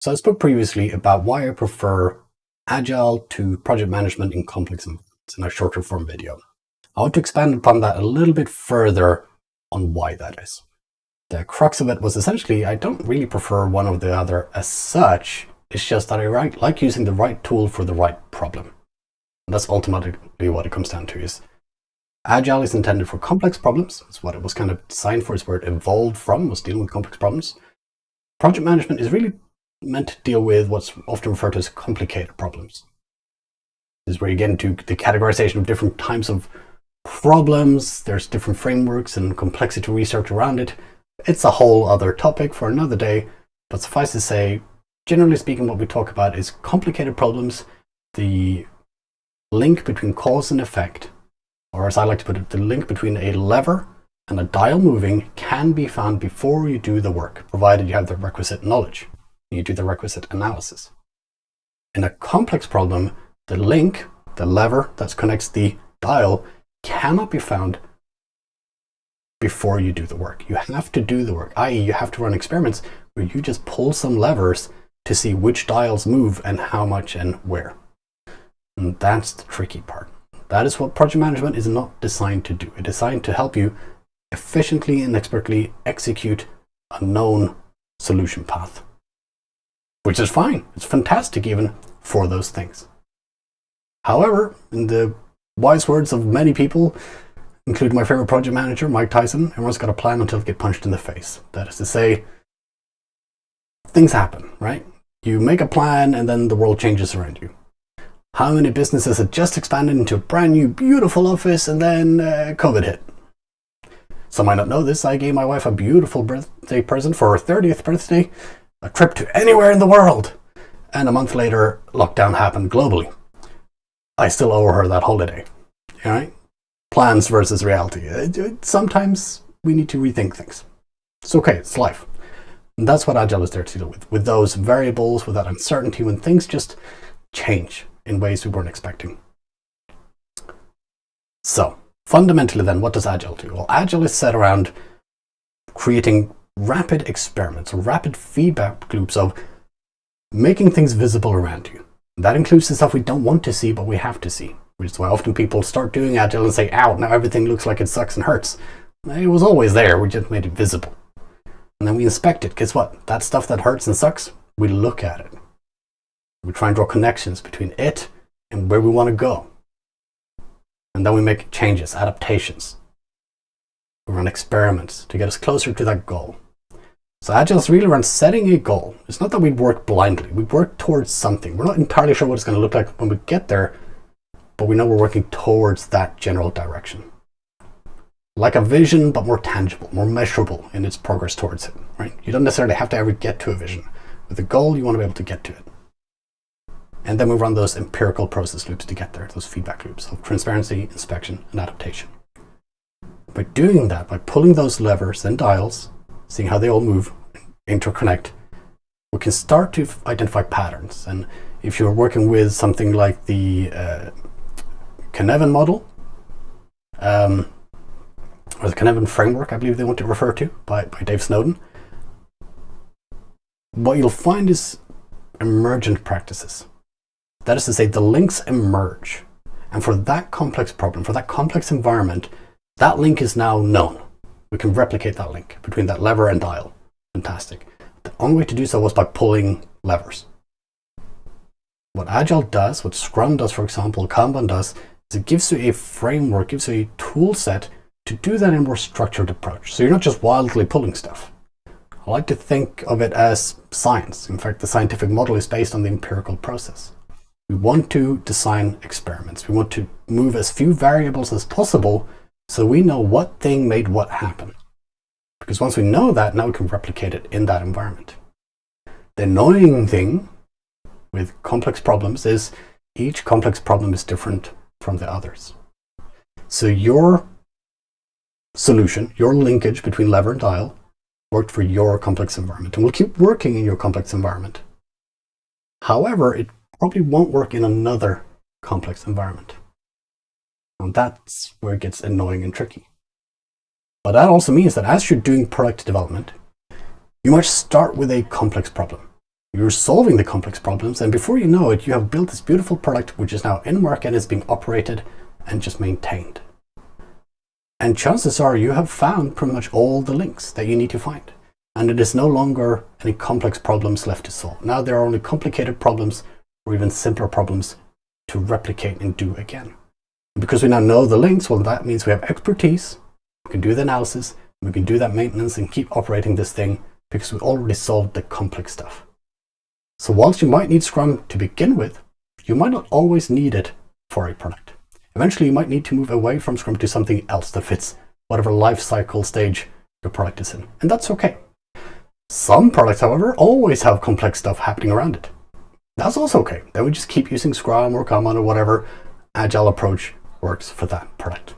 So I spoke previously about why I prefer Agile to project management in complex environments in a shorter form video. I want to expand upon that a little bit further on why that is. The crux of it was essentially I don't really prefer one or the other as such. It's just that I like using the right tool for the right problem. And that's ultimately what it comes down to. Is Agile is intended for complex problems. It's what it was kind of designed for. It's where it evolved from, was dealing with complex problems. Project management is really meant to deal with what's often referred to as complicated problems. This is where you get into the categorization of different types of problems. There's different frameworks and complexity research around it. It's a whole other topic for another day, but suffice to say, generally speaking, what we talk about is complicated problems, the link between cause and effect, or as I like to put it, the link between a lever and a dial moving can be found before you do the work, provided you have the requisite knowledge. You do the requisite analysis. In a complex problem, the link, the lever that connects the dial, cannot be found before you do the work. You have to do the work, i.e. you have to run experiments where you just pull some levers to see which dials move and how much and where. And that's the tricky part. That is what project management is not designed to do. It's designed to help you efficiently and expertly execute a known solution path. Which is fine. It's fantastic even for those things. However, in the wise words of many people, including my favorite project manager, Mike Tyson, everyone's got a plan until they get punched in the face. That is to say, things happen, right? You make a plan and then the world changes around you. How many businesses had just expanded into a brand new, beautiful office and then COVID hit? Some might not know this. I gave my wife a beautiful birthday present for her 30th birthday. A trip to anywhere in the world. And a month later, lockdown happened globally. I still owe her that holiday. All right? Plans versus reality. Sometimes we need to rethink things. It's okay, it's life. And that's what Agile is there to deal with those variables, with that uncertainty, when things just change in ways we weren't expecting. So, fundamentally then, what does Agile do? Well, Agile is set around creating rapid experiments or rapid feedback loops of making things visible around you. That includes the stuff we don't want to see, but we have to see, which is why often people start doing Agile and say, ow, now everything looks like it sucks and hurts. It was always there, we just made it visible. And then we inspect it. Guess what? That stuff that hurts and sucks, we look at it. We try and draw connections between it and where we want to go. And then we make changes, adaptations. We run experiments to get us closer to that goal. So Agile is really around setting a goal. It's not that we work blindly. We work towards something. We're not entirely sure what it's going to look like when we get there, but we know we're working towards that general direction. Like a vision, but more tangible, more measurable in its progress towards it, right? You don't necessarily have to ever get to a vision. With a goal, you want to be able to get to it. And then we run those empirical process loops to get there, those feedback loops of transparency, inspection, and adaptation. By doing that, by pulling those levers and dials, seeing how they all move, interconnect, we can start to identify patterns. And if you're working with something like the Cynefin model, or the Cynefin framework, I believe they want to refer to by Dave Snowden, what you'll find is emergent practices. That is to say, the links emerge. And for that complex problem, for that complex environment, that link is now known. We can replicate that link between that lever and dial. Fantastic. The only way to do so was by pulling levers. What Agile does, what Scrum does, for example, Kanban does, is it gives you a framework, gives you a tool set to do that in a more structured approach. So you're not just wildly pulling stuff. I like to think of it as science. In fact, the scientific model is based on the empirical process. We want to design experiments. We want to move as few variables as possible so we know what thing made what happen. Because once we know that, now we can replicate it in that environment. The annoying thing with complex problems is each complex problem is different from the others. So your solution, your linkage between lever and dial, worked for your complex environment and will keep working in your complex environment. However, it probably won't work in another complex environment. And that's where it gets annoying and tricky. But that also means that as you're doing product development, you must start with a complex problem. You're solving the complex problems, and before you know it, you have built this beautiful product which is now in market and is being operated and just maintained. And chances are you have found pretty much all the links that you need to find. And it is no longer any complex problems left to solve. Now there are only complicated problems or even simpler problems to replicate and do again. And because we now know the links, well, that means we have expertise, we can do the analysis, we can do that maintenance and keep operating this thing because we already solved the complex stuff. So whilst you might need Scrum to begin with, you might not always need it for a product. Eventually you might need to move away from Scrum to something else that fits whatever life cycle stage your product is in. And that's okay. Some products, however, always have complex stuff happening around it. That's also okay. Then we just keep using Scrum or Kanban or whatever agile approach works for that product.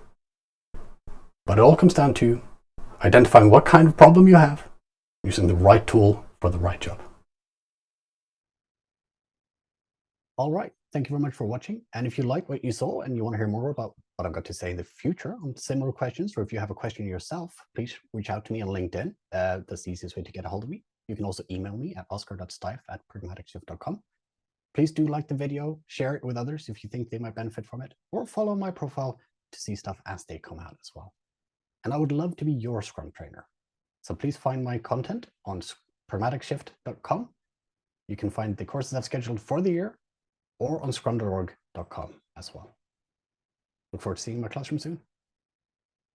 But it all comes down to identifying what kind of problem you have, using the right tool for the right job. All right, thank you very much for watching. And if you like what you saw and you want to hear more about what I've got to say in the future on similar questions, or if you have a question yourself, please reach out to me on LinkedIn. That's the easiest way to get a hold of me. You can also email me at oscar.styf@pragmaticshift.com. Please do like the video, share it with others if you think they might benefit from it, or follow my profile to see stuff as they come out as well. And I would love to be your Scrum trainer. So please find my content on pragmaticshift.com. You can find the courses I've scheduled for the year, or on scrum.org.com as well. Look forward to seeing you in my classroom soon.